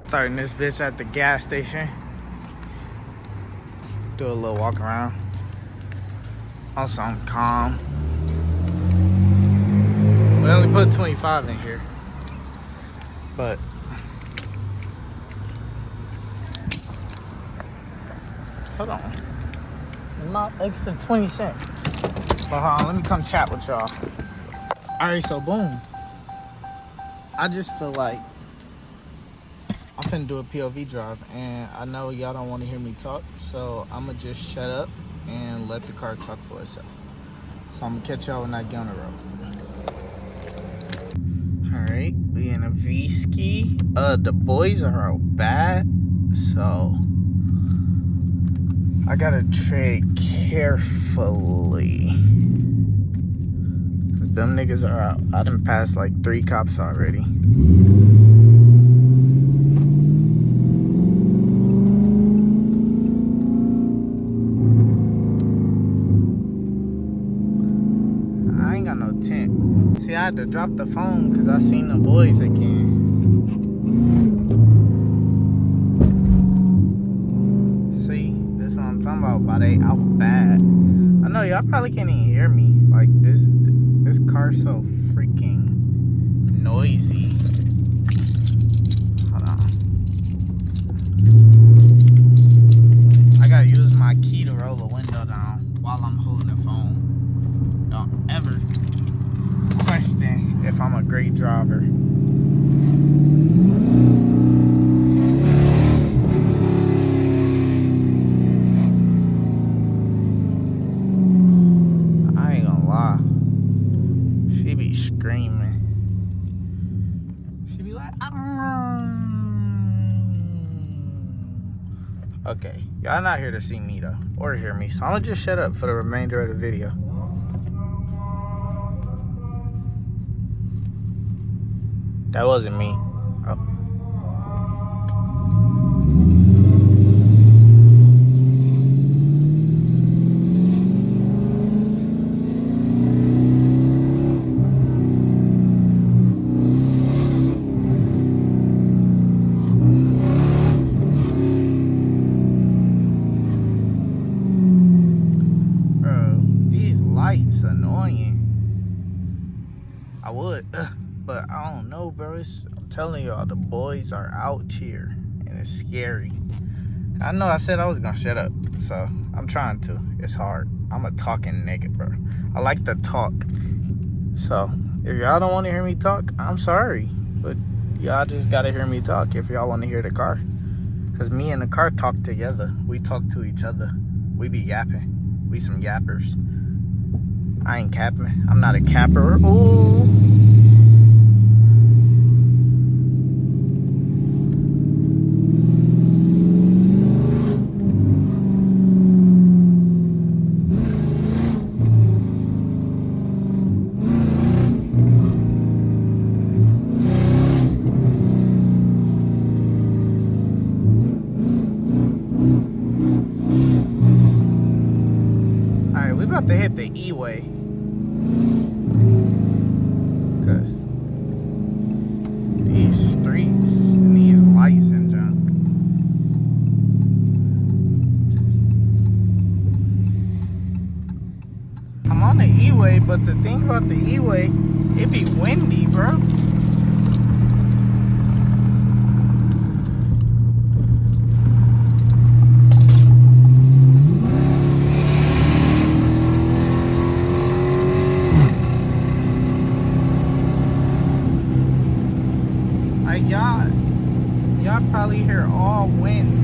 Starting this bitch at the gas station. Do a little walk around. Also, I'm calm. We only put 25 in here. But hold on. Not extra 20 cents. But hold on, let me come chat with y'all. Alright, so boom. I just feel like I'm finna do a POV drive, and I know y'all don't want to hear me talk, so I'ma just shut up and let the car talk for itself. So I'm gonna catch y'all when I get on the road. Alright, we in a V-ski. The boys are out bad, so I gotta tread carefully. Cause them niggas are out. I done passed like 3 cops already. I ain't got no tent. See, I had to drop the phone because I seen the boys again. See, this is what I'm talking about. But they out bad. I know y'all probably can't even hear me. Like this car's so freaking noisy. Hold on. I gotta use my key to roll the window down while I'm holding the phone. Don't ever question if I'm a great driver. I ain't gonna lie. She be screaming. She be like, okay, y'all not here to see me though, or hear me, so I'm gonna just shut up for the remainder of the video. That wasn't me. Oh. Bro, these lights annoying. I would, but I don't know, bro. I'm telling y'all, the boys are out here, and it's scary. I know I said I was gonna shut up, so I'm trying to. It's hard. I'm a talking nigga, bro. I like to talk. So if y'all don't want to hear me talk, I'm sorry, but y'all just gotta hear me talk if y'all want to hear the car. Cause me and the car talk together. We talk to each other. We be yapping. We some yappers. I ain't capping. I'm not a capper. Ooh. Alright, we about to hit the E-way. Cause these streets and these lights and junk. I'm on the E-way, but the thing about the E-way, it be windy, bro. Like y'all probably hear all wind.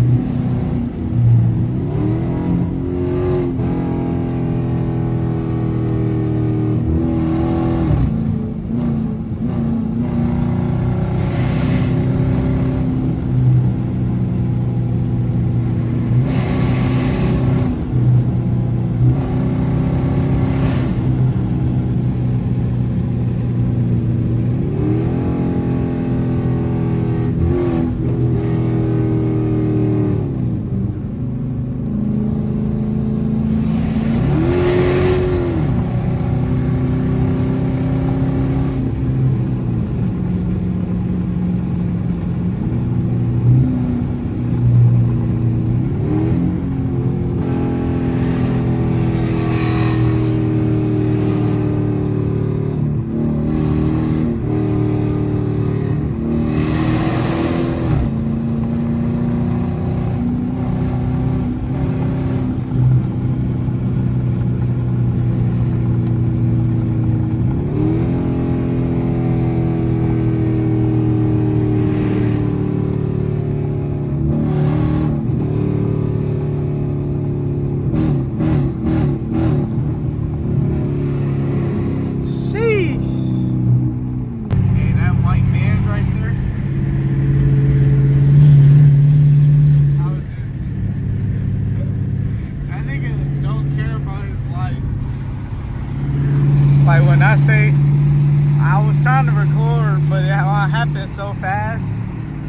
happened so fast.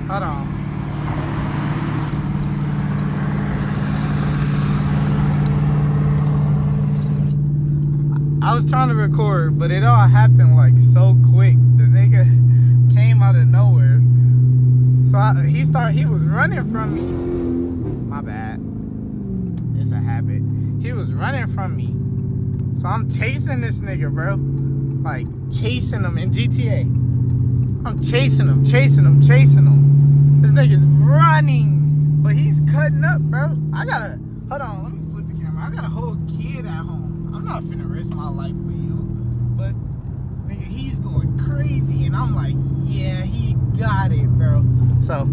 Hold on. I was trying to record, but it all happened like so quick. The nigga came out of nowhere. So he was running from me. My bad. It's a habit. He was running from me. So I'm chasing this nigga, bro. Like, chasing him in GTA. I'm chasing him. This nigga's running. But he's cutting up, bro. Hold on, let me flip the camera. I got a whole kid at home. I'm not finna risk my life for you. But, nigga, he's going crazy. And I'm like, yeah, he got it, bro. So,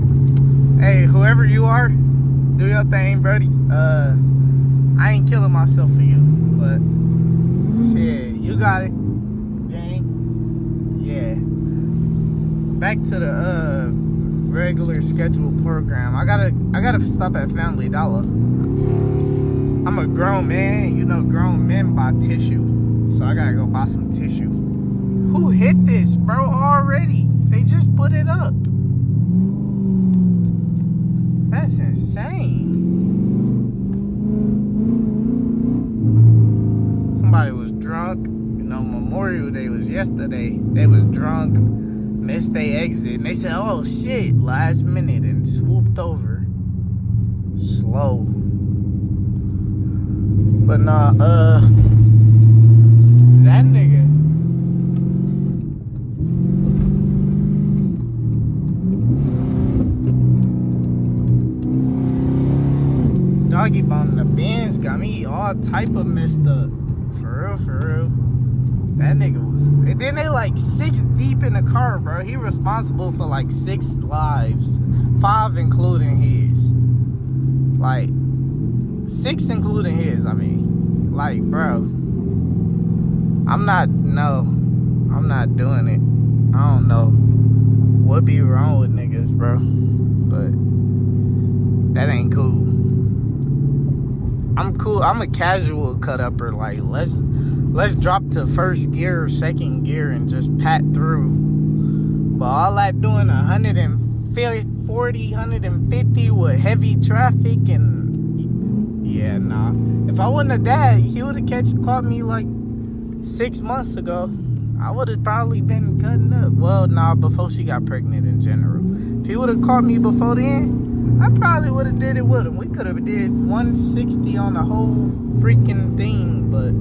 hey, whoever you are, do your thing, Brody. I ain't killing myself for you. But, shit, you got it. Gang. Yeah. Back to the, regular scheduled program. I gotta stop at Family Dollar. I'm a grown man, you know grown men buy tissue. So I gotta go buy some tissue. Who hit this, bro, already? They just put it up. That's insane. Somebody was drunk. You know, Memorial Day was yesterday. They was drunk, missed their exit, and they said, oh shit, last minute, and swooped over. Slow. But nah, that nigga. Doggy bone in the Benz got me all type of messed up. For real. That nigga was, and then they like 6 deep in the car, bro. He responsible for like 6 lives, 5 including his. Like 6 including his. I mean, like, bro, I'm not doing it. I don't know what be wrong with niggas, bro, but that ain't cool. I'm cool. I'm a casual cut upper. Like, let's drop to first gear or second gear and just pat through. But all that doing 140, 150 with heavy traffic and yeah, nah. If I wouldn't have died, he would have caught me like 6 months ago. I would have probably been cutting up. Well, nah, before she got pregnant in general. If he would have caught me before then, I probably would have did it with him. We could have did 160 on the whole freaking thing, but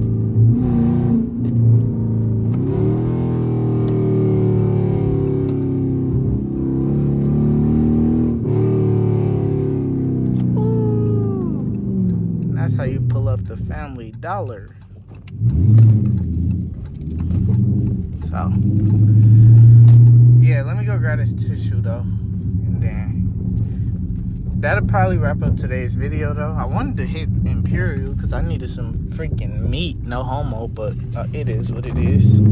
ooh, that's how you pull up the Family Dollar. So, yeah, let me go grab this tissue though, and then that'll probably wrap up today's video though. I wanted to hit Imperial because I needed some freaking meat, no homo, but it is what it is.